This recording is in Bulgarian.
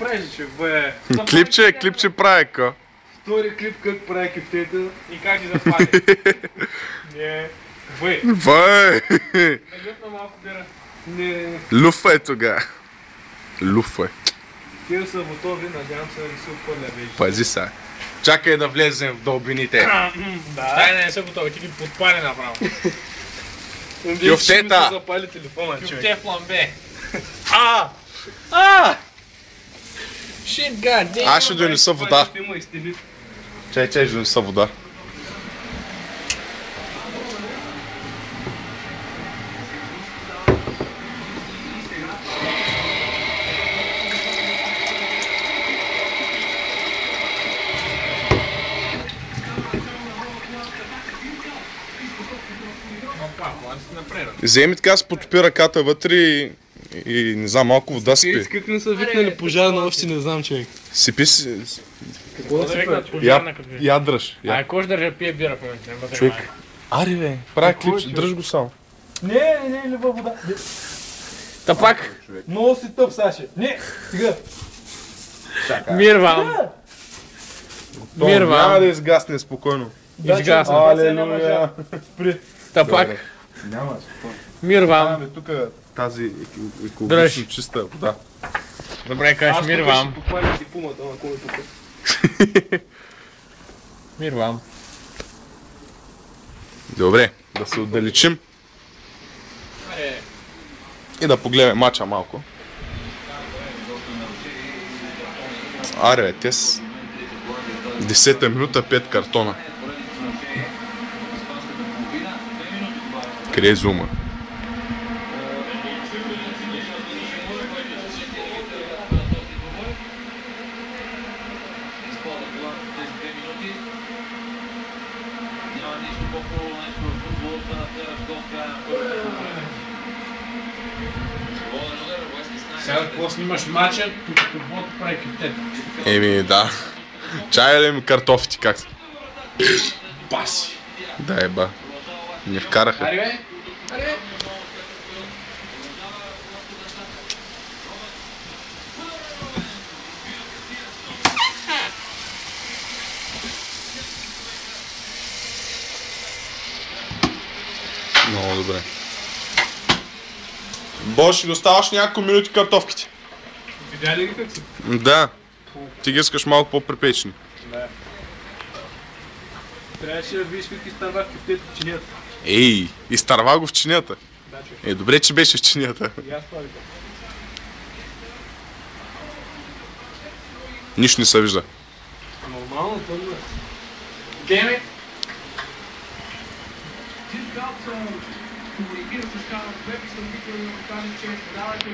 правиш, човек, бе? Клипче прави, ко. Втори клип как прави кефтета и как ги запали. Не, бе. Бе! Нагътна малко бира. Не. Люфа е тога. Люфа е. Тия са готови, надявам се да не се отпърля вече. Пази са. Чакай да влезем в дълбините. Да. Не са готови, ти ги подпали направо. Кюфтета! Ще запали телефона, човек. Кюфте фламбе. Shit, god damn. Аз ще донеса вода. Ще има изтелит. Чай, ще донеса вода. Вземи така, се потопи ръката вътре и не знам, малко вода спи. Как не са викнали пожар на още, не знам, човек. Сипи си. Какво да се прави? Ядраш. Ай, кой ще държа пие бира в момента? Човек. Аре бе, прави клип, дръж го само. Не, лива вода. Та пак. Много си тъп, Саше. Не, сега. Мир вам. Мир Няма вам. да изгасне спокойно. Изгасна. Алелуя. Та пак. Няма, Мир вам. спокойно. Тук тази екологично Дръж. чиста вода. Добре, кажеш мир вам. Аз тук ще покваря си пумата, на кой е тук. Мир вам. Добре, да се отдалечим и да погледаме мача малко. Аре бе, те с 10-та минута 5 картона. Къде е зума? Сега какво снимаш мача, тук какво прави кюфтета? Еми да. Чая ли ми картофите как са? Баси. Да еба. Не вкараха. Аре бе. Аре бе. Много добре. Бош, ще доставаш няколко минути картофките. Видя ли ги как са? Да. Ти ги искаш малко по-препечени. Да. Трябваше да видиш как изтървах кефтето в чинията. Ей, изтърва го в чинията. Да, човек. Добре, че беше в чинията. И аз това викам. Нищо не се вижда. Нормално, тъмно е. Деме. Dit geldt voor de eerste schaal. We hebben zo'n beetje